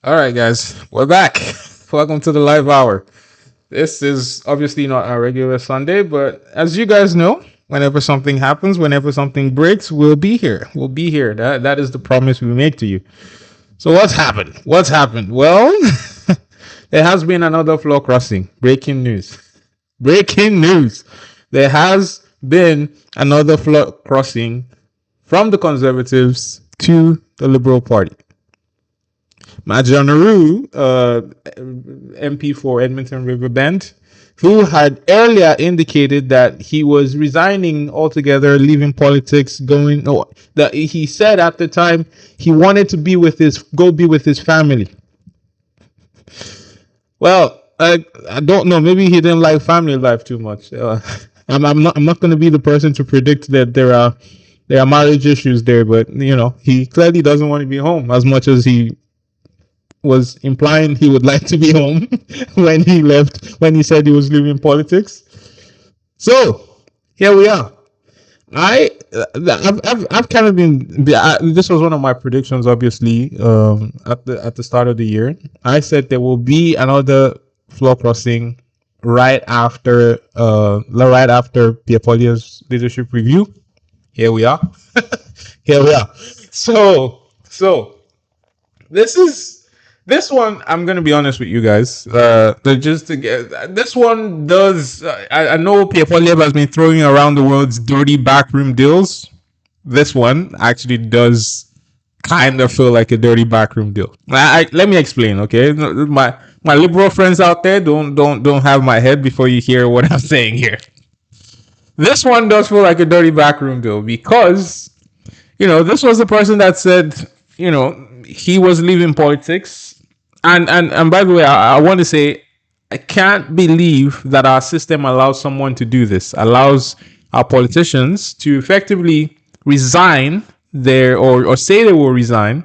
All right, guys, we're back. Welcome to the live hour. This is obviously not our regular Sunday, but as you guys know, whenever something happens, whenever something breaks, we'll be here. We'll be here. That is the promise we make to you. So what's happened? What's happened? Well, there has been another floor crossing. Breaking news. Breaking news. There has been another floor crossing from the Conservatives to the Liberal Party. Matt Jeneroux, MP for Edmonton Riverbend, who had earlier indicated that he was resigning altogether, leaving politics, going. No, that he said at the time he wanted to be with his family. Well, I don't know. Maybe he didn't like family life too much. I'm not going to be the person to predict that there are marriage issues there, but he clearly doesn't want to be home as much as he was implying he would like to be home when he said he was leaving politics. So here we are. I've kind of been. This was one of my predictions, obviously, at the start of the year. I said there will be another floor crossing right after Pierre Poilievre's leadership review. Here we are. Here we are. So this one, I'm gonna be honest with you guys. This one does. I know Pierre Poilievre has been throwing around the world's dirty backroom deals. This one actually does kind of feel like a dirty backroom deal. Let me explain, okay? My liberal friends out there, don't have my head before you hear what I'm saying here. This one does feel like a dirty backroom deal because this was the person that said he was leaving politics. And by the way, I want to say I can't believe that our system allows someone to do this, allows our politicians to effectively resign or say they will resign,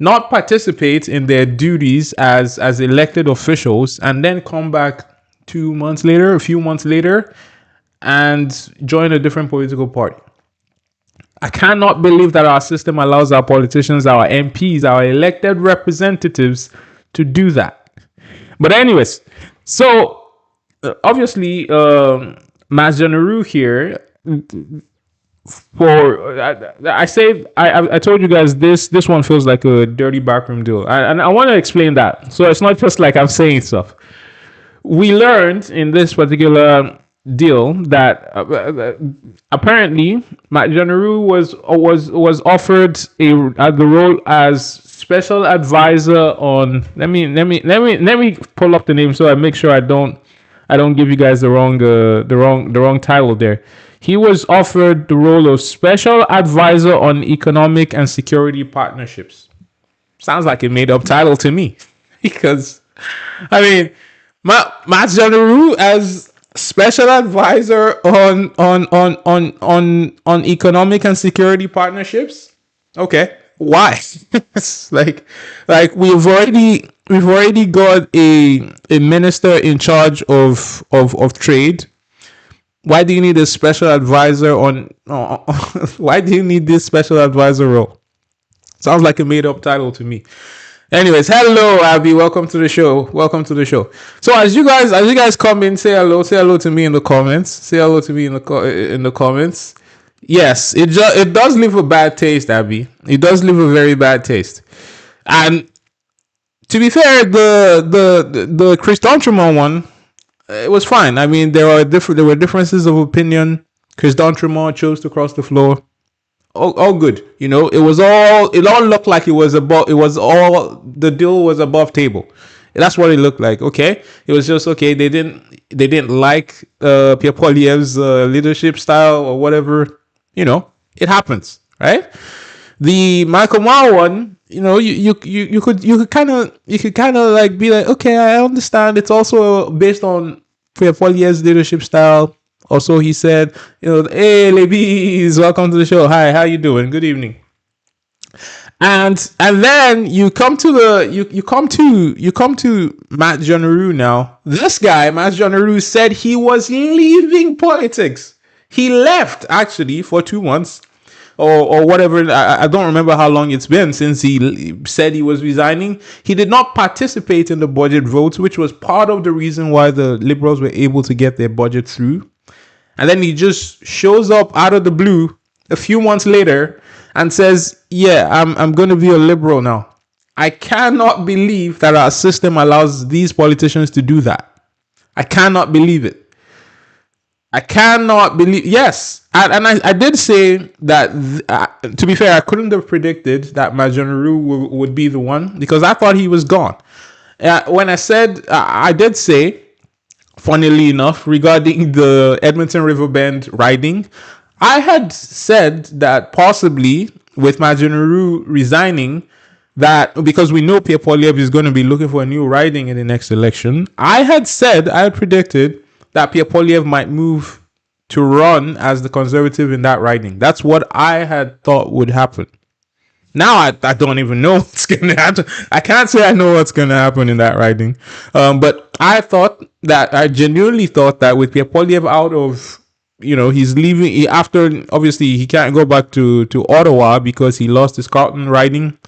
not participate in their duties as elected officials, and then come back a few months later, and join a different political party. I cannot believe that our system allows our politicians, our MPs, our elected representatives to do that. But anyways, so obviously, Matt Jeneroux here. I told you guys this one feels like a dirty backroom deal, and I want to explain that. So it's not just like I'm saying stuff. We learned in this particular deal that apparently Matt Jeneroux was offered the role as special advisor on. Let me pull up the name so I make sure I don't give you guys the wrong title there. He was offered the role of special advisor on economic and security partnerships. Sounds like a made up title to me, because I mean, Matt Jeneroux as special advisor on economic and security partnerships. Okay, why? like we've already got a minister in charge of trade. Why do you need a special advisor on? Why do you need this special advisor role? Sounds like a made up title to me. Anyways, hello Abby, welcome to the show. So as you guys come in, say hello to me in the comments. In the comments. Yes, it does leave a bad taste, Abby. It does leave a very bad taste. And to be fair, the Chris D'Entremont one, it was fine. I mean, there were differences of opinion. Chris D'Entremont chose to cross the floor. All good. It all looked like the deal was above table. That's what it looked like. Okay. It was just okay. They didn't like Pierre Poilievre's leadership style or whatever. It happens, right? The Michael Mao one, you could kind of like be like, okay, I understand. It's also based on Pierre Poilievre's leadership style. Also, he said, hey, ladies, welcome to the show. Hi, how you doing? Good evening. And then you come to Matt Jeneroux now. This guy, Matt Jeneroux, said he was leaving politics. He left actually for 2 months or whatever. I don't remember how long it's been since he said he was resigning. He did not participate in the budget votes, which was part of the reason why the Liberals were able to get their budget through. And then he just shows up out of the blue a few months later and says, yeah, I'm going to be a Liberal now. I cannot believe that our system allows these politicians to do that. I cannot believe it. I cannot believe. Yes. And I did say that, to be fair, I couldn't have predicted that Matt Jeneroux would be the one because I thought he was gone. When I said, I did say, funnily enough, regarding the Edmonton Riverbend riding, I had said that possibly with Matt Jeneroux resigning, that because we know Pierre Poilievre is going to be looking for a new riding in the next election, I had predicted that Pierre Poilievre might move to run as the Conservative in that riding. That's what I had thought would happen. Now I don't even know what's going to happen. I can't say I know what's going to happen in that riding. But I genuinely thought that with Pierre Poilievre out of, he's leaving after, obviously he can't go back to Ottawa because he lost his Carleton riding.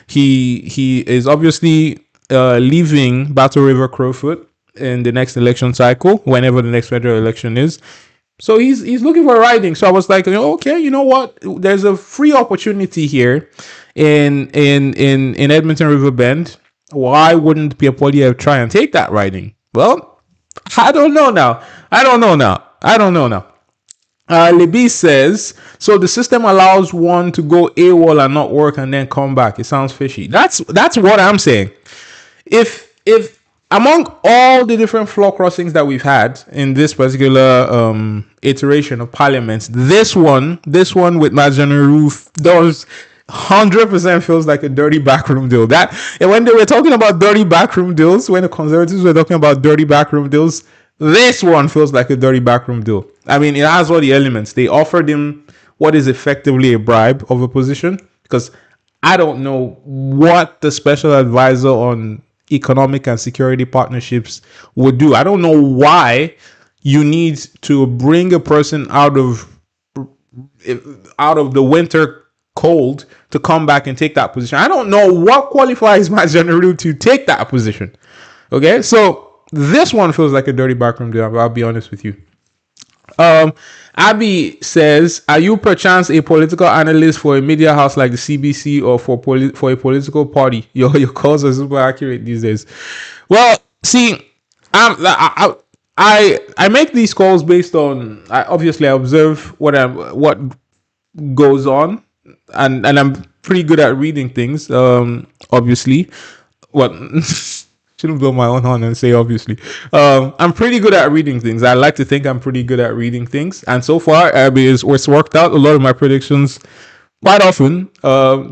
He is obviously leaving Battle River Crowfoot in the next election cycle, whenever the next federal election is. So he's looking for a riding. So I was like, okay, you know what? There's a free opportunity here in Edmonton Riverbend. Why wouldn't Pierre Poilievre try and take that riding? Well, I don't know now. Libby says, so the system allows one to go AWOL and not work and then come back. It sounds fishy. That's what I'm saying. If among all the different floor crossings that we've had in this particular iteration of parliaments, this one with Matt Jeneroux does 100% feels like a dirty backroom deal. That, and when they were talking about dirty backroom deals, when the Conservatives were talking about dirty backroom deals, this one feels like a dirty backroom deal. I mean, it has all the elements. They offered him what is effectively a bribe of a position, because I don't know what the special advisor on economic and security partnerships would do. I don't know why you need to bring a person out of the winter cold to come back and take that position. I don't know what qualifies Matt Jeneroux to take that position. Okay, so this one feels like a dirty backroom deal. I'll be honest with you. Abby says, are you perchance a political analyst for a media house like the CBC or for a political party? Your calls are super accurate these days. Well, see, I make these calls based on, obviously I observe what goes on, and I'm pretty good at reading things. Obviously, shouldn't blow my own horn and say obviously. I'm pretty good at reading things. I like to think I'm pretty good at reading things, and so far it's worked out. A lot of my predictions quite often are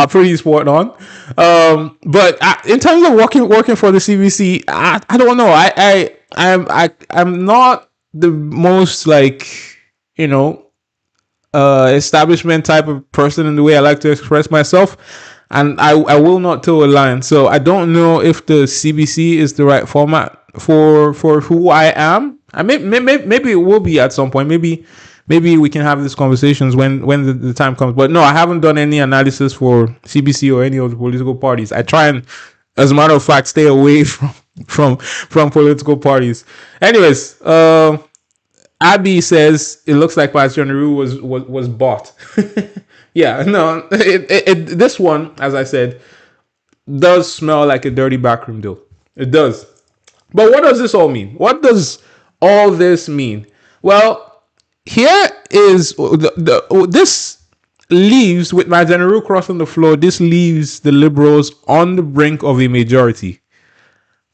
pretty spot on. But in terms of working for the CBC, I don't know. I'm not the most establishment type of person in the way I like to express myself. And I will not toe a line. So I don't know if the CBC is the right format for who I am. Maybe it will be at some point. Maybe we can have these conversations when the time comes. But no, I haven't done any analysis for CBC or any of the political parties. I try and, as a matter of fact, stay away from political parties. Anyways, Abby says it looks like Matt Jeneroux was bought. Yeah, no, this one, as I said, does smell like a dirty backroom deal. It does. But what does this all mean? What does all this mean? Well, here is this leaves, with Matt Jeneroux crossing the floor, this leaves the Liberals on the brink of a majority.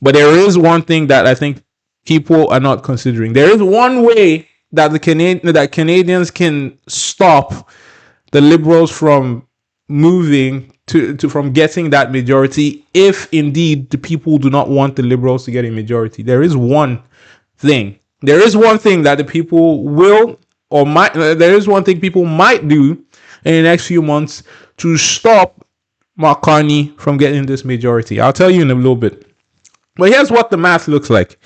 But there is one thing that I think people are not considering. There is one way that Canadians can stop the Liberals from moving from getting that majority, if indeed the people do not want the Liberals to get a majority. There is one thing. There is one thing that the people will or might. There is one thing people might do in the next few months to stop Mark Carney from getting this majority. I'll tell you in a little bit. But here's what the math looks like.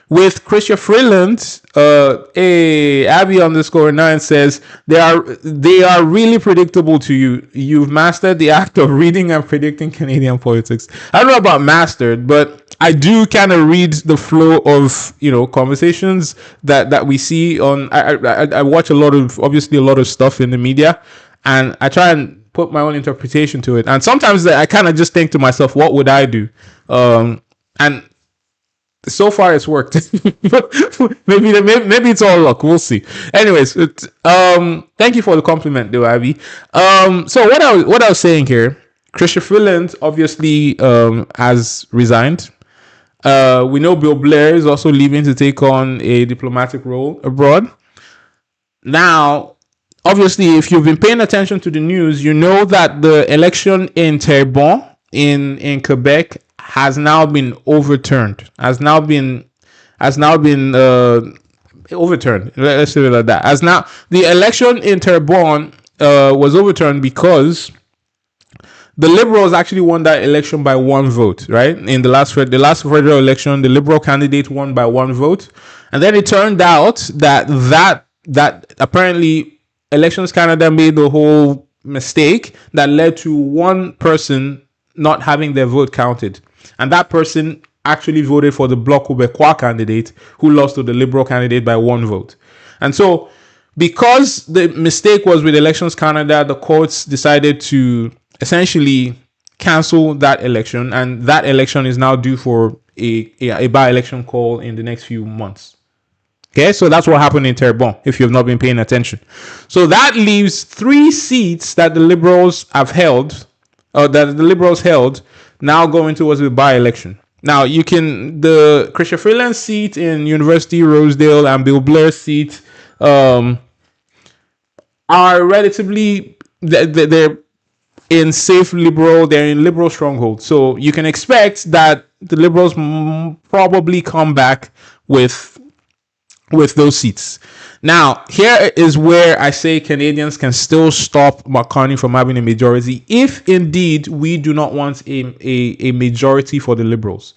With Chrystia Freeland Abby_9 says they are really predictable to you. You've mastered the act of reading and predicting Canadian politics. I don't know about mastered, but I do kind of read the flow of conversations that we see on. I watch a lot of stuff in the media, and I try and put my own interpretation to it. And sometimes I kind of just think to myself, what would I do? And so far it's worked. maybe it's all luck. We'll see. Anyways, thank you for the compliment, though, Abby. So what I was saying here, Christian Freeland obviously has resigned. We know Bill Blair is also leaving to take on a diplomatic role abroad. Now, obviously, if you've been paying attention to the news, you know that the election in Terrebonne in Quebec has now been overturned. Has now been overturned. Let's say it like that. As now, the election in Terrebonne was overturned because the Liberals actually won that election by one vote, right? In the last federal election, the Liberal candidate won by one vote, and then it turned out that apparently Elections Canada made the whole mistake that led to one person not having their vote counted, and that person actually voted for the Bloc Québécois candidate, who lost to the Liberal candidate by one vote. And so, because the mistake was with Elections Canada, the courts decided to essentially cancel that election, and that election is now due for a by-election call in the next few months. Okay, so that's what happened in Terrebonne, if you've not been paying attention. So that leaves 3 seats that the Liberals have held, or that the Liberals held, now going towards the by-election. Now, the Christian Freeland seat in University Rosedale and Bill Blair's seat are relatively, they're in safe Liberal, they're in Liberal stronghold. So you can expect that the Liberals probably come back with those seats. Now, here is where I say Canadians can still stop McCartney from having a majority if indeed we do not want a majority for the Liberals.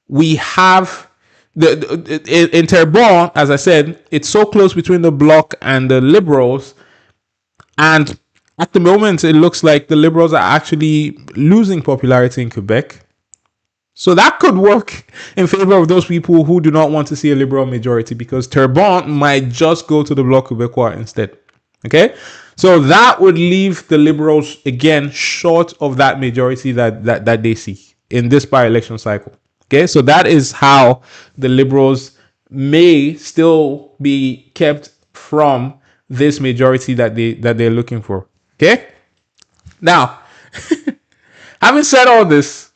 We have in Terrebonne, as I said, it's so close between the Bloc and the Liberals, and at the moment it looks like the Liberals are actually losing popularity in Quebec. So that could work in favor of those people who do not want to see a Liberal majority, because Terrebonne might just go to the Bloc Québécois instead. Okay? So that would leave the Liberals, again, short of that majority that they see in this by-election cycle. Okay? So that is how the Liberals may still be kept from this majority that they're looking for. Okay? Now, having said all this,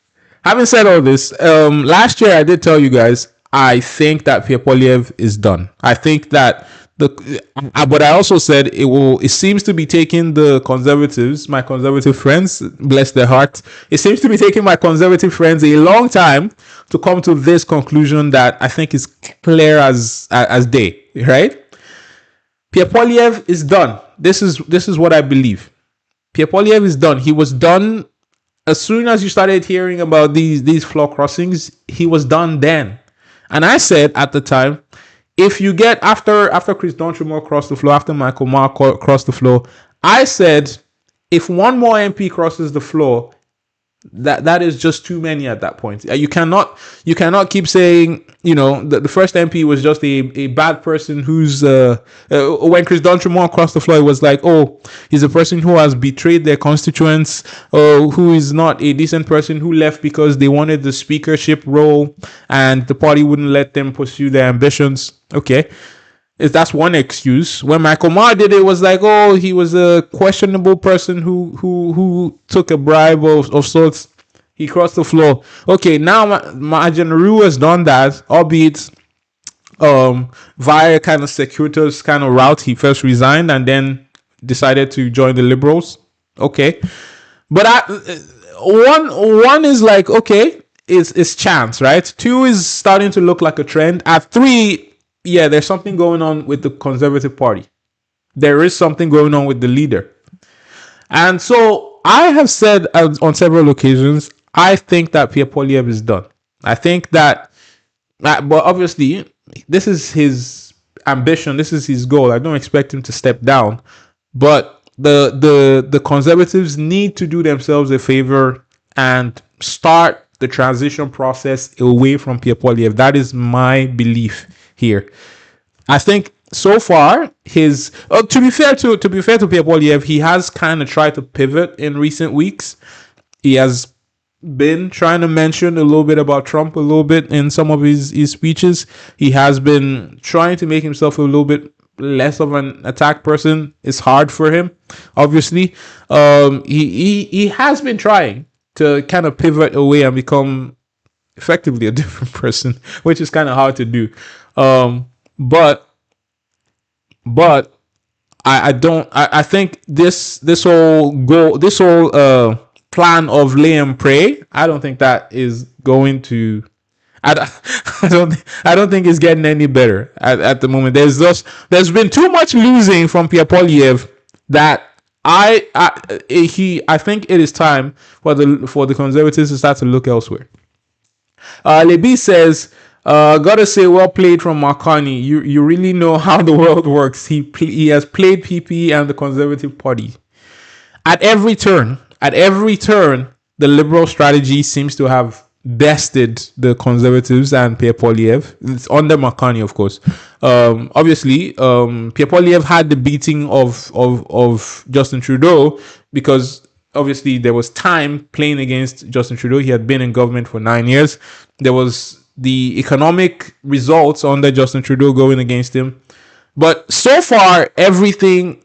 last year I did tell you guys I think that Pierre Poilievre is done. I think that but I also said it seems to be taking the conservatives, my conservative friends, bless their heart, it seems to be taking my conservative friends a long time to come to this conclusion that I think is clear as day, right? Pierre Poilievre is done. This is what I believe. Pierre Poilievre is done. He was done as soon as you started hearing about these floor crossings. He was done then. And I said at the time, if you get after Chris D'Entremont crossed the floor, after Michael Marr crossed the floor, I said if one more MP crosses the floor, that is just too many at that point. You cannot keep saying, the first MP was just a bad person who's when Chris D'Entremont crossed the floor, it was like, oh, he's a person who has betrayed their constituents, or who is not a decent person, who left because they wanted the speakership role and the party wouldn't let them pursue their ambitions. Okay, that's one excuse. When Michael Marr did it was like, oh, he was a questionable person who took a bribe of sorts. He crossed the floor. Okay, now Matt Jeneroux has done that, albeit via kind of circuitous kind of route. He first resigned and then decided to join the Liberals. Okay, but one is like, okay, it's chance, right? 2 is starting to look like a trend. At 3. Yeah, there's something going on with the Conservative Party. There is something going on with the leader. And so I have said on several occasions, I think that Pierre Poilievre is done. I think that, but obviously, this is his ambition. This is his goal. I don't expect him to step down, but the Conservatives need to do themselves a favor and start the transition process away from Pierre Poilievre. That is my belief here. I think so far his to be fair to Pierre Poilievre, he has kind of tried to pivot in recent weeks. He has been trying to mention a little bit about Trump a little bit in some of his speeches. He has been trying to make himself a little bit less of an attack person. It's hard for him, obviously. He has been trying to kind of pivot away and become effectively a different person, which is kind of hard to do. But I think this whole plan of lay and pray, I don't think that is going to. I don't think it's getting any better at the moment. There's been too much losing from Pierre Poilievre that I think it is time for the Conservatives to start to look elsewhere. Lebi says, gotta say, well played from Marconi. You really know how the world works. He has played PP and the Conservative Party at every turn. At every turn, the Liberal strategy seems to have bested the Conservatives and Pierre Poilievre. It's under Marconi, of course. Obviously, Pierre Poilievre had the beating of Justin Trudeau because obviously there was time playing against Justin Trudeau. He had been in government for 9 years. There was the economic results under Justin Trudeau going against him. But so far, everything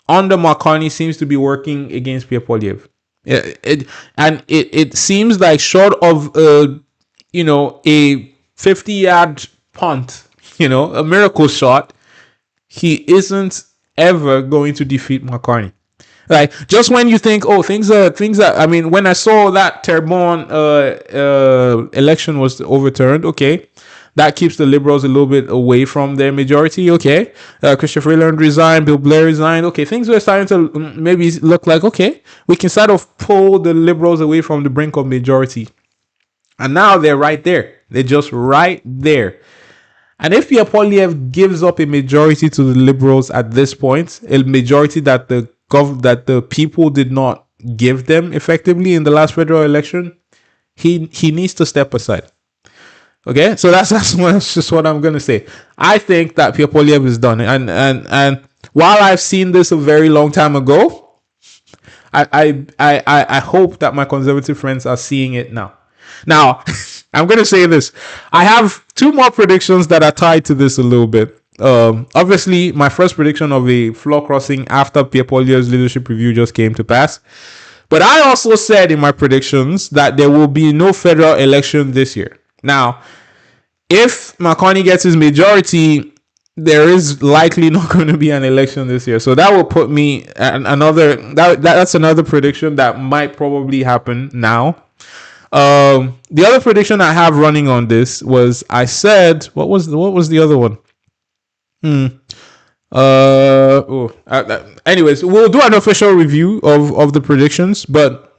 under Marconi seems to be working against Pierre Poilievre. It seems like short of a 50-yard punt, a miracle shot, he isn't ever going to defeat Marconi. Like, just when you think, things are. I mean, when I saw that Terrebonne election was overturned, okay, that keeps the Liberals a little bit away from their majority. Okay, Christopher Freeland resigned, Bill Blair resigned. Okay, things were starting to maybe look like, okay, we can sort of pull the Liberals away from the brink of majority. And now they're right there. They're just right there. And if Pierre Poilievre gives up a majority to the Liberals at this point, a majority that the people did not give them effectively in the last federal election, he needs to step aside. Okay, so that's just what I'm gonna say. I think that Pierre Poilievre is done, and while I've seen this a very long time ago, I hope that my Conservative friends are seeing it now. Now, I'm gonna say this. I have two more predictions that are tied to this a little bit. Obviously, my first prediction of a floor crossing after Pierre Poilievre's leadership review just came to pass. But I also said in my predictions that there will be no federal election this year. Now, if Marconi gets his majority, there is likely not going to be an election this year. So that will put me that's another prediction that might probably happen now. The other prediction I have running on this was, I said, what was the other one? Anyways, we'll do an official review of the predictions, but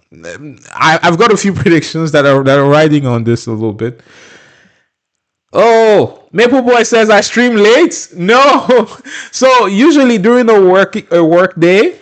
I've got a few predictions that are riding on this a little bit. Oh, Maple Boy says I stream late. No, so usually during a work day,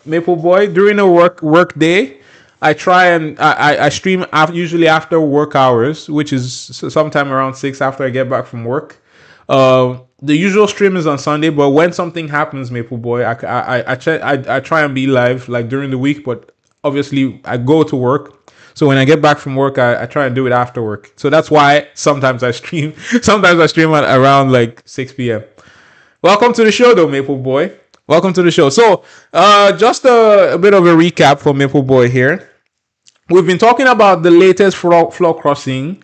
Maple Boy, during a work day, I try and I stream usually after work hours, which is sometime around 6 after I get back from work. The usual stream is on Sunday, but when something happens, Maple Boy, I try and be live like during the week, but obviously I go to work. So when I get back from work, I try and do it after work. So that's why sometimes I stream. Sometimes I stream at around like 6 p.m. Welcome to the show, though, Maple Boy. Welcome to the show. So just a bit of a recap for Maple Boy here. We've been talking about the latest floor crossing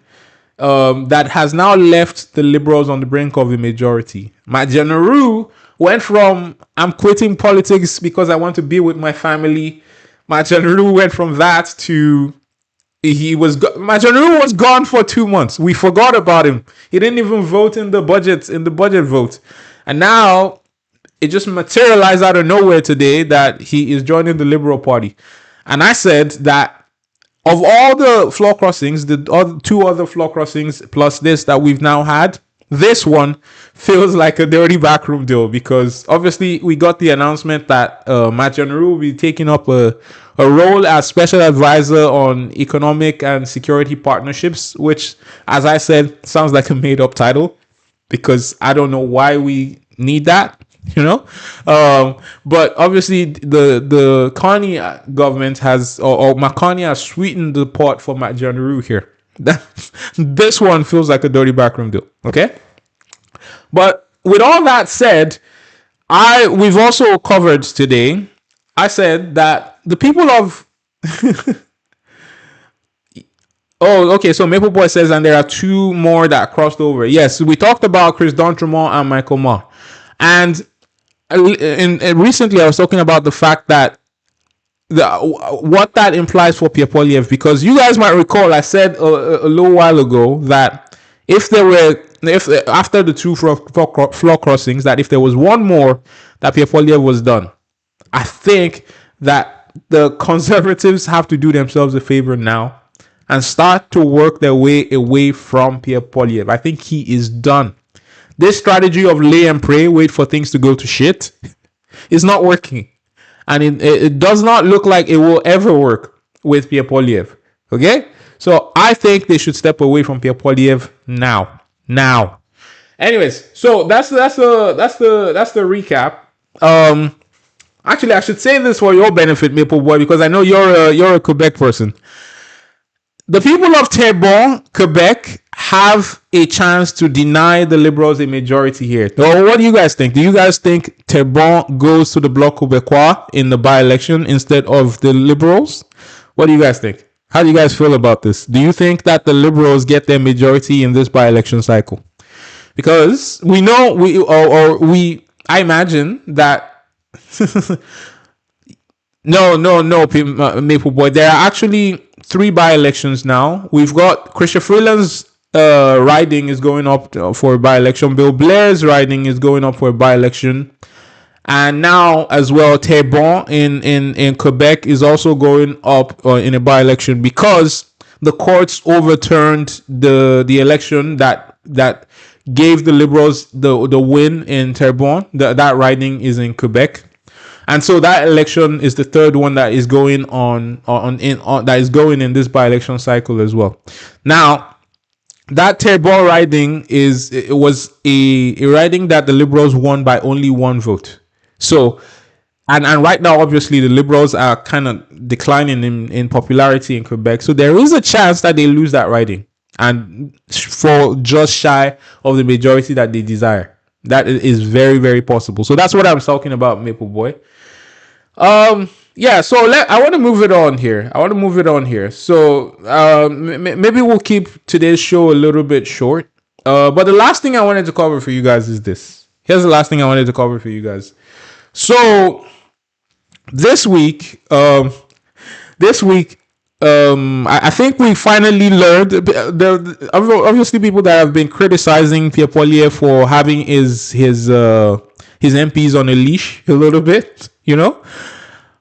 that has now left the Liberals on the brink of a majority. Matt Jeneroux went from, I'm quitting politics because I want to be with my family. Matt Jeneroux went from that to... Matt Jeneroux was gone for 2 months. We forgot about him. He didn't even vote in the budget vote. And now it just materialized out of nowhere today that he is joining the Liberal Party. And I said that of all the floor crossings, the two other floor crossings plus this that we've now had, this one feels like a dirty backroom deal, because obviously we got the announcement that Matt Jeneroux will be taking up a role as special advisor on economic and security partnerships, which, as I said, sounds like a made up title, because I don't know why we need that, but obviously the Carney government has, or McCartney has sweetened the pot for Matt Jeneroux here. This one feels like a dirty backroom deal. Okay, but with all that said, we've also covered today. I said that the people of oh, okay. So Maple Boy says, and there are two more that crossed over. Yes, we talked about Chris D'Entremont and Michael Maher, and recently I was talking about the fact that what that implies for Pierre Poilievre, because you guys might recall I said a little while ago that if after the two floor crossings, that if there was one more, that Pierre Poilievre was done. I think that the Conservatives have to do themselves a favor now and start to work their way away from Pierre Poilievre. I think he is done. This strategy of lay and pray, wait for things to go to shit, is not working. And it does not look like it will ever work with Pierre Poilievre. Okay? So I think they should step away from Pierre Poilievre now. Anyways, so that's the recap. Actually, I should say this for your benefit, Maple Boy, because I know you're a Quebec person. The people of Terrebonne, Quebec, have a chance to deny the Liberals a majority here. So what do you guys think? Do you guys think Terrebonne goes to the Bloc Québécois in the by-election instead of the Liberals? What do you guys think? How do you guys feel about this? Do you think that the Liberals get their majority in this by-election cycle? Because we know, I imagine that No, Maple Boy. There are actually 3 by-elections now. We've got Chrystia Freeland's riding is going up for a by-election. Bill Blair's riding is going up for a by-election. And now as well, Terrebonne in Quebec is also going up in a by-election, because the courts overturned the election that gave the Liberals the win in Terrebonne. That riding is in Quebec. And so that election is the third one that is going that is going in this by-election cycle as well. Now, that Terrebonne riding was a riding that the Liberals won by only 1 vote. So, and right now, obviously, the Liberals are kind of declining in popularity in Quebec. So there is a chance that they lose that riding and fall just shy of the majority that they desire. That is very, very possible. So that's what I'm talking about, Maple Boy. Yeah, so I want to move it on here. So maybe we'll keep today's show a little bit short. But the last thing I wanted to cover for you guys is this. Here's the last thing I wanted to cover for you guys. So this week, I think we finally learned. Obviously, people that have been criticizing Pierre Poilievre for having his MPs on a leash a little bit,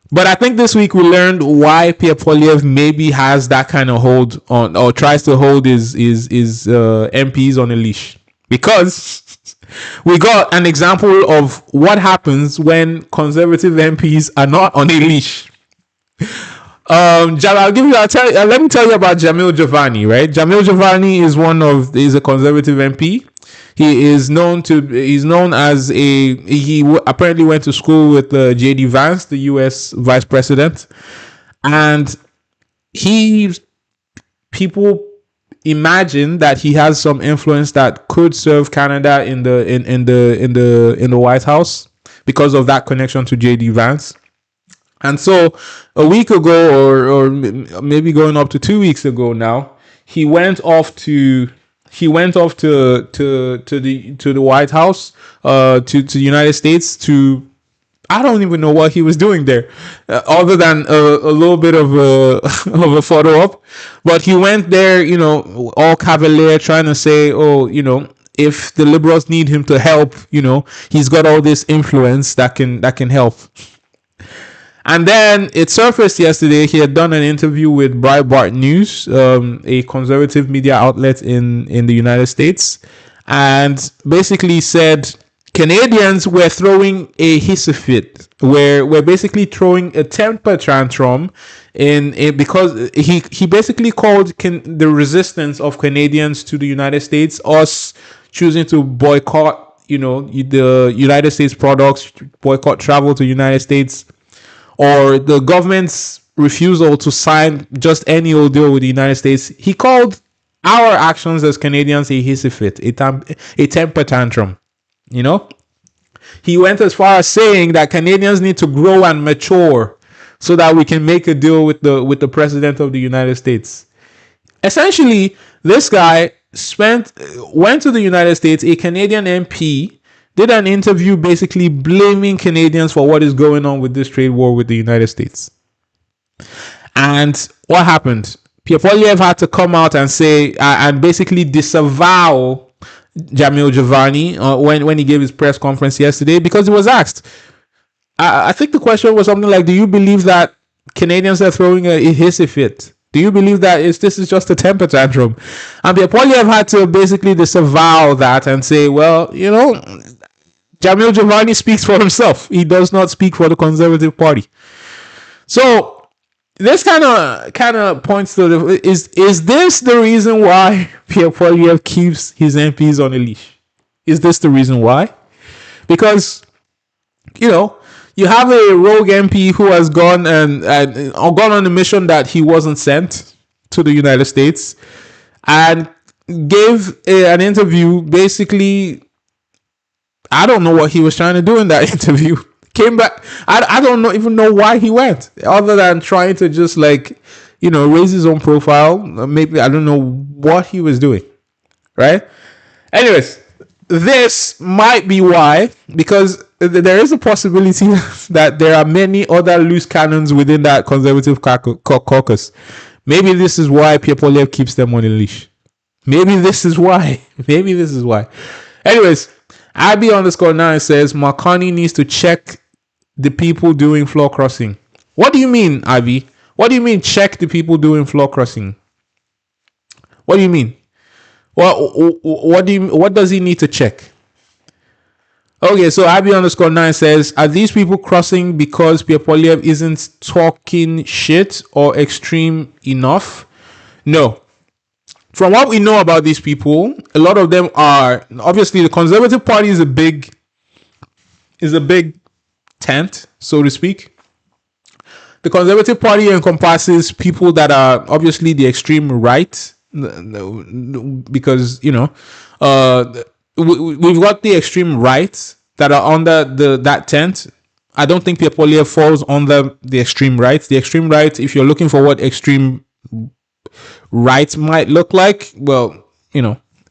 But I think this week we learned why Pierre Poilievre maybe has that kind of hold on, or tries to hold his MPs on a leash, because we got an example of what happens when Conservative MPs are not on a leash. Let me tell you about Jamil Giovanni, right? Jamil Giovanni is a Conservative MP. He's known as he apparently went to school with J.D. Vance, the U.S. Vice President, and people imagine that he has some influence that could serve Canada in the White House because of that connection to J.D. Vance. And so a week ago, or maybe going up to 2 weeks ago now, he went off to the White House, to the United States, to, I don't even know what he was doing there, other than a little bit of a photo op. But he went there, all cavalier, trying to say, if the Liberals need him to help, he's got all this influence that can help. And then it surfaced yesterday. He had done an interview with Breitbart News, a conservative media outlet in the United States. and basically said Canadians were throwing a hissy fit, we're basically throwing a temper tantrum because he basically called the resistance of Canadians to the United States, us choosing to boycott, the United States products, boycott travel to the United States, or the government's refusal to sign just any old deal with the United States. He called our actions as Canadians a hissy fit, a temper tantrum. He went as far as saying that Canadians need to grow and mature so that we can make a deal with the president of the United States. Essentially, this guy went to the United States, a Canadian MP, did an interview basically blaming Canadians for what is going on with this trade war with the United States. And what happened? Pierre Poilievre had to come out and say and basically disavow Jamil Giovanni when he gave his press conference yesterday, because he was asked. I think the question was something like, do you believe that Canadians are throwing a hissy fit? Do you believe that this is just a temper tantrum? And Pierre Poilievre had to basically disavow that and say, well, Jamil Giovanni speaks for himself. He does not speak for the Conservative Party. So this kind of points to is this the reason why Pierre Poilievre keeps his MPs on a leash? Is this the reason why? Because you have a rogue MP who has gone gone on a mission that he wasn't sent to the United States, and gave an interview. Basically, I don't know what he was trying to do in that interview. Came back. I don't even know why he went, other than trying to just raise his own profile. Maybe I don't know what he was doing. Right. Anyways, this might be why, because there is a possibility that there are many other loose cannons within that Conservative caucus. Maybe this is why Pierre Poilievre keeps them on a leash. Maybe this is why. Anyways, Abby_9 says Marconi needs to check the people doing floor crossing. What do you mean, Abby? What do you mean check the people doing floor crossing? What do you mean? What does he need to check? Okay, so Abby_9 says, are these people crossing because Pierre Poilievre isn't talking shit or extreme enough? No. From what we know about these people, a lot of them are, obviously the Conservative Party is a big tent, so to speak. The Conservative Party encompasses people that are obviously the extreme right, because we've got the extreme right that are under that tent. I don't think Pierre Poilievre falls under the extreme right. The extreme right, if you're looking for what extreme right might look like, well,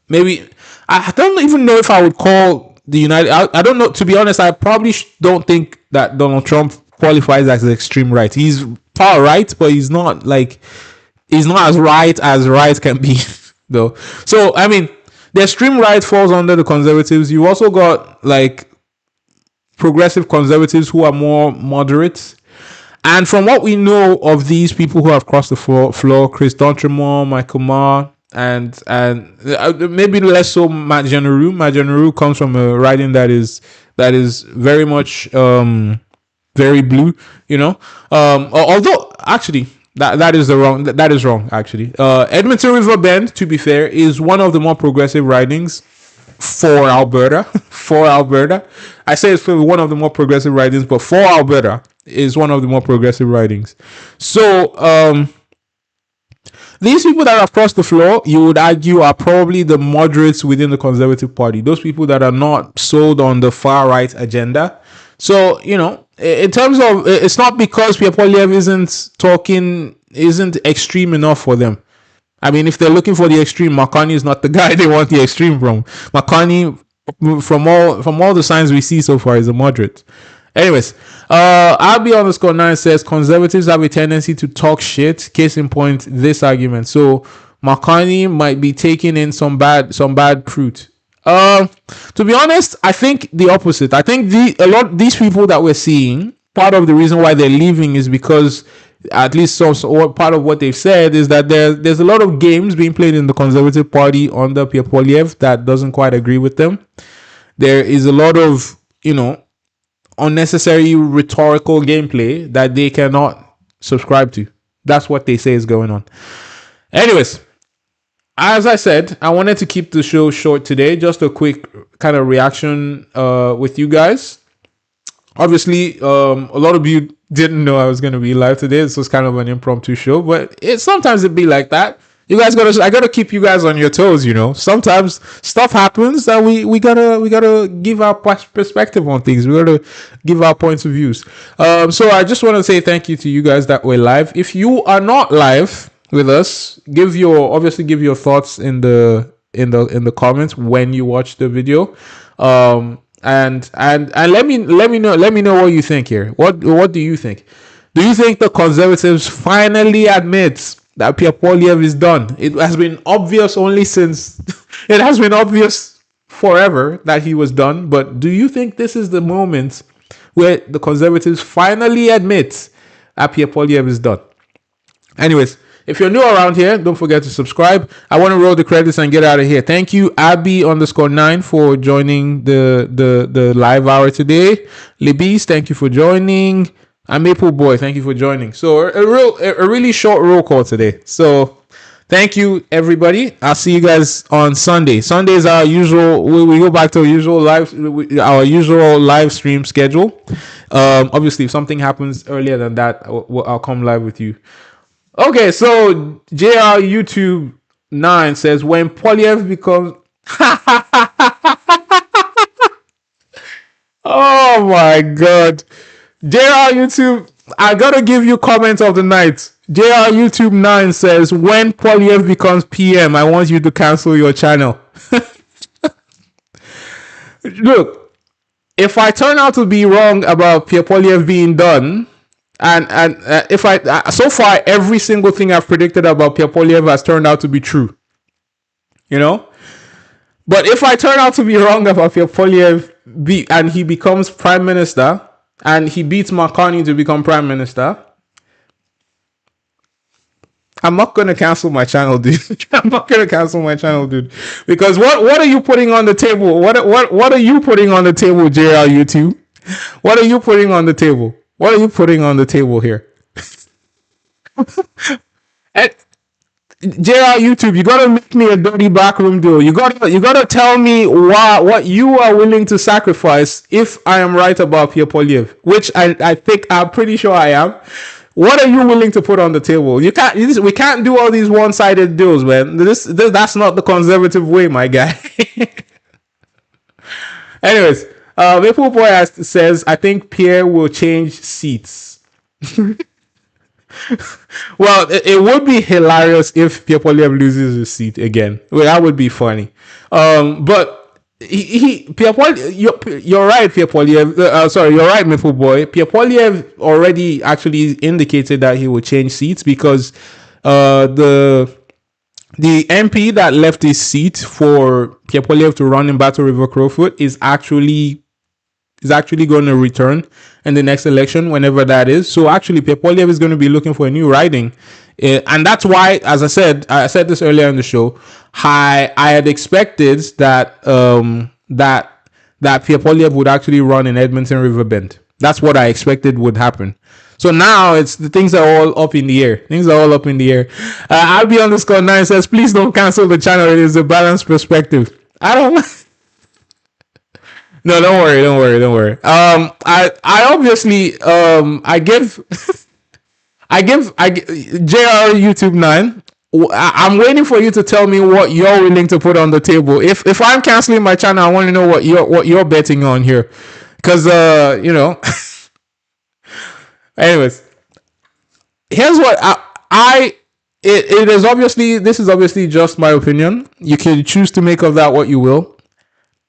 maybe I don't even know if I would call the United. I don't know, to be honest. I probably don't think that Donald Trump qualifies as the extreme right. He's far right, but he's not as right can be, though. So I mean, the extreme right falls under the conservatives. You also got progressive conservatives who are more moderate. And from what we know of these people who have crossed the floor, Chris D'Entremont, Michael Marr, and maybe less so Matt Jeneroux. Matt Jeneroux comes from a riding that is very much very blue, although actually that is wrong actually. Edmonton River Bend, to be fair, is one of the more progressive ridings for Alberta. I say it's one of the more progressive ridings, but for Alberta is one of the more progressive ridings. So these people that have crossed the floor, you would argue, are probably the moderates within the Conservative Party. Those people that are not sold on the far right agenda. So, in terms of, it's not because Pierre Poilievre isn't extreme enough for them. I mean, if they're looking for the extreme, Marconi is not the guy they want the extreme from. Marconi, from all the signs we see so far, is a moderate. Anyways, RB_9 says conservatives have a tendency to talk shit. Case in point, this argument. So Marconi might be taking in some bad fruit. To be honest, I think the opposite. I think these people that we're seeing, part of the reason why they're leaving is because at least so part of what they've said is that there's a lot of games being played in the Conservative Party under Pierre Poilievre that doesn't quite agree with them. There is a lot of, unnecessary rhetorical gameplay that they cannot subscribe to. That's what they say is going on. Anyways, as I said, I wanted to keep the show short today. Just a quick kind of reaction with you guys. Obviously, a lot of you didn't know I was going to be live today. This was kind of an impromptu show, but sometimes it be like that. You guys I gotta keep you guys on your toes. Sometimes stuff happens and we gotta give our perspective on things. We gotta give our points of views. So I just want to say thank you to you guys that were live. If you are not live with us, give your thoughts in the comments when you watch the video. And let me know what you think here. What do you think? Do you think the Conservatives finally admit that Pierre Poilievre is done? It has been obvious it has been obvious forever that he was done. But do you think this is the moment where the Conservatives finally admit that Pierre Poilievre is done? Anyways, if you're new around here, don't forget to subscribe. I want to roll the credits and get out of here. Thank you, Abby_9 for joining the live hour today. Libis, thank you for joining. And Maple Boy, thank you for joining. So a really short roll call today. So thank you, everybody. I'll see you guys on Sunday. Sunday is our usual. We go back to our usual live stream schedule. Obviously, if something happens earlier than that, I'll come live with you. Okay, so JR YouTube 9 says when Poilievre becomes oh my god. JR YouTube, I gotta give you comment of the night. JR YouTube 9 says when Poilievre becomes PM, I want you to cancel your channel. Look, if I turn out to be wrong about Pierre Poilievre being done, and if so far every single thing I've predicted about Pierre Poilievre has turned out to be true, But if I turn out to be wrong about Pierre Poilievre and he becomes prime minister and he beats Marconi to become prime minister, I'm not gonna cancel my channel, dude. I'm not gonna cancel my channel, dude. Because what are you putting on the table? What are you putting on the table, JR YouTube? What are you putting on the table? What are you putting on the table here? And JR YouTube, you gotta make me a dirty backroom deal. You gotta tell me what you are willing to sacrifice if I am right about Pierre Poilievre, which I'm pretty sure I am. What are you willing to put on the table? We can't do all these one-sided deals, man. That's not the Conservative way, my guy. Anyways. Maple Boy says, I think Pierre will change seats. Well, it would be hilarious if Pierre Poilievre loses his seat again. Well, that would be funny. But Pierre Poilievre, you're right, Pierre Poilievre. Sorry, you're right, Maple Boy. Pierre Poilievre already actually indicated that he will change seats because the MP that left his seat for Pierre Poilievre to run in Battle River Crowfoot is actually going to return in the next election, whenever that is. So actually, Pierre Poilievre is going to be looking for a new riding. And that's why, as I said this earlier in the show, I had expected that Pierre Poilievre would actually run in Edmonton Riverbend. That's what I expected would happen. So now the things are all up in the air. Albi_9 says, please don't cancel the channel. It is a balanced perspective. I don't. No, don't worry. I obviously I give JR YouTube 9. I'm waiting for you to tell me what you're willing to put on the table. If I'm canceling my channel, I want to know what you're betting on here, because Anyways, here's what this is obviously just my opinion. You can choose to make of that what you will.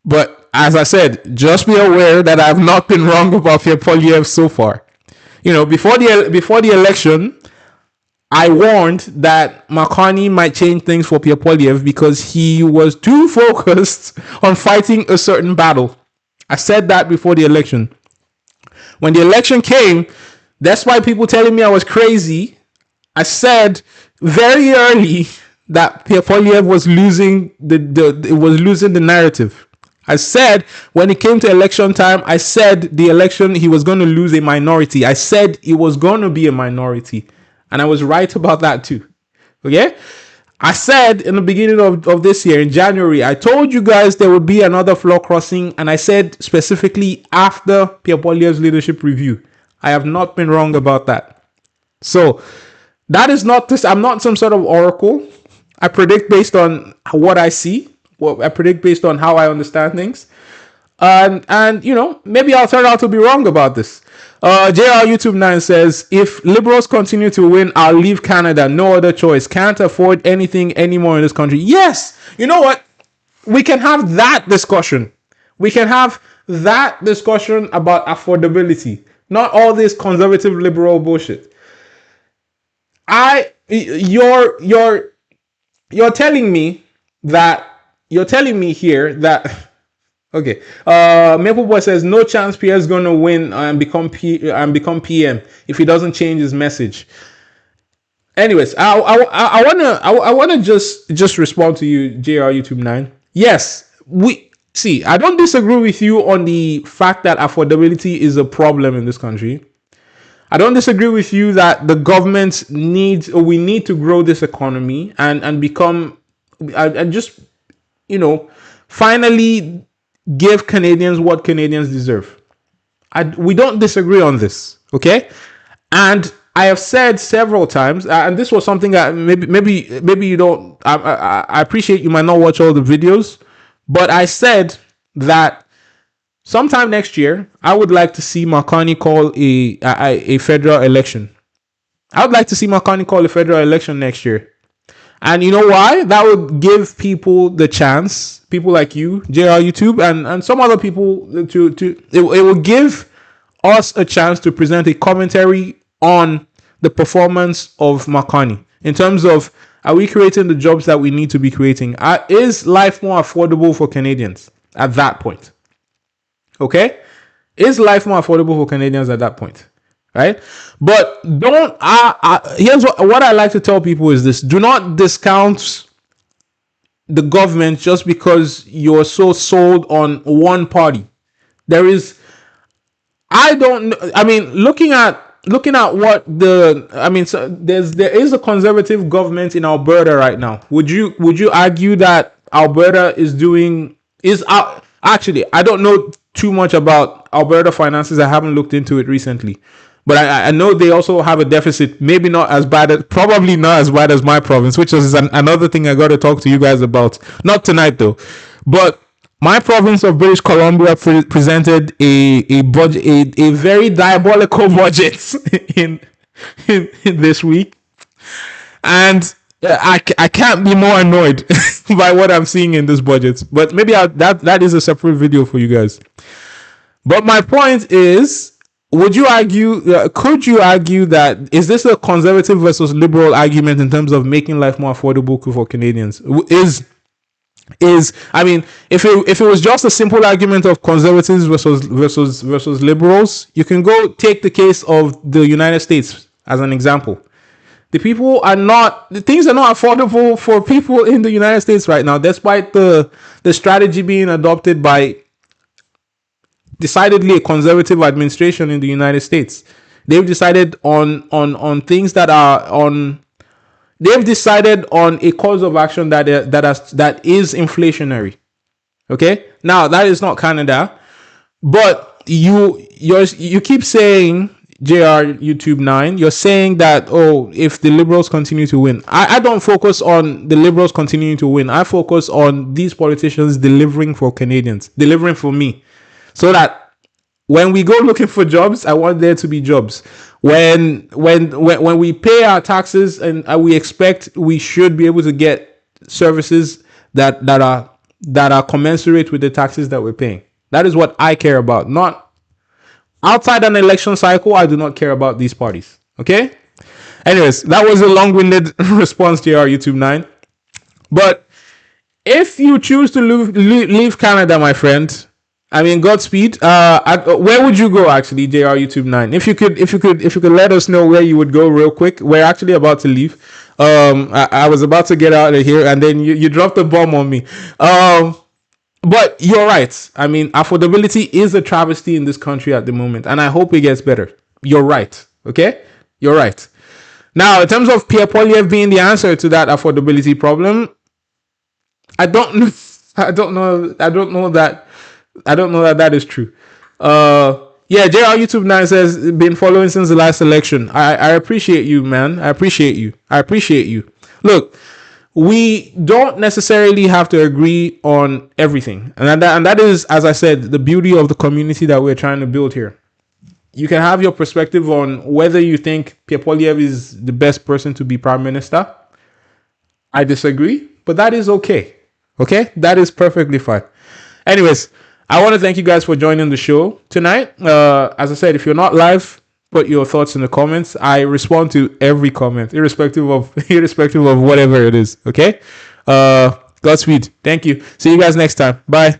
But as I said, just be aware that I've not been wrong about Pierre Poilievre so far. Before the election, I warned that Marconi might change things for Pierre Poilievre because he was too focused on fighting a certain battle. I said that before the election. When the election came, Despite people telling me I was crazy, I said very early that Pierre Poilievre was losing the narrative. I said when it came to election time, I said the election he was going to lose a minority. I said it was going to be a minority, and I was right about that too. Okay, I said in the beginning of this year, in January, I told you guys there would be another floor crossing, and I said specifically after Pierre Poilievre's leadership review. I have not been wrong about that. So that is not this. I'm not some sort of oracle. I predict based on what I see. Well, I predict based on how I understand things. And you know, maybe I'll turn out to be wrong about this. JR YouTube 9 says, if liberals continue to win, I'll leave Canada. No other choice. Can't afford anything anymore in this country. Yes. You know what? We can have that discussion. We can have that discussion about affordability. Not all this conservative liberal bullshit. You're telling me here that okay. Maple Boy says no chance Pierre's gonna win and become PM if he doesn't change his message. Anyways, I wanna just respond to you, JR YouTube 9. Yes, I don't disagree with you on the fact that affordability is a problem in this country. I don't disagree with you that the government we need to grow this economy and become, and just, you know, finally give Canadians what Canadians deserve. We don't disagree on this, okay? And I have said several times, and this was something that maybe you don't. I appreciate you might not watch all the videos, but I said that sometime next year, I would like to see Marconi call a federal election. I would like to see Marconi call a federal election next year. And you know why? That would give people the chance, people like you, JR YouTube, and some other people, it will give us a chance to present a commentary on the performance of Marconi in terms of, are we creating the jobs that we need to be creating? Is life more affordable for Canadians at that point? Okay? Is life more affordable for Canadians at that point? Right? But here's what I like to tell people is this. Do not discount the government just because you're so sold on one party. There is, looking at what there is a conservative government in Alberta right now. Would you argue that Alberta actually, I don't know too much about Alberta finances. I haven't looked into it recently. But I know they also have a deficit, probably not as bad as my province, which is another thing I got to talk to you guys about. Not tonight, though. But my province of British Columbia presented a budget, a very diabolical budget in this week. And I can't be more annoyed by what I'm seeing in this budget. But maybe that is a separate video for you guys. But my point is, could you argue that is this a conservative versus liberal argument in terms of making life more affordable for Canadians? If it was just a simple argument of conservatives versus liberals, you can go take the case of the United States as an example. Things are not affordable for people in the United States right now, despite the strategy being adopted by decidedly a conservative administration in the United States. They've decided on things that are on. They've decided on a course of action that is inflationary. Okay, now that is not Canada, but you keep saying, JR YouTube 9, you're saying that, if the Liberals continue to win. I don't focus on the Liberals continuing to win. I focus on these politicians delivering for Canadians, delivering for me. So that when we go looking for jobs, I want there to be jobs. When we pay our taxes and we should be able to get services that are commensurate with the taxes that we're paying. That is what I care about. Not outside an election cycle, I do not care about these parties. Okay? Anyways, that was a long-winded response to our YouTube 9. But if you choose to leave Canada, my friend, I mean, Godspeed. Where would you go actually, JR YouTube 9? If you could let us know where you would go real quick. We're actually about to leave. I was about to get out of here, and then you dropped a bomb on me. But you're right. I mean, affordability is a travesty in this country at the moment, and I hope it gets better. You're right. Okay, you're right. Now, in terms of Pierre Poilievre being the answer to that affordability problem, I don't know. I don't know. I don't know that is true. Yeah, JR YouTube 9 says been following since the last election. I appreciate you, man. I appreciate you. I appreciate you. Look, we don't necessarily have to agree on everything, and that is, as I said, the beauty of the community that we're trying to build here. You can have your perspective on whether you think Pierre Poilievre is the best person to be prime minister. I disagree, but that is okay. Okay, that is perfectly fine. Anyways, I want to thank you guys for joining the show tonight. As I said, if you're not live, put your thoughts in the comments. I respond to every comment, irrespective of whatever it is. Okay. Godspeed. Thank you. See you guys next time. Bye.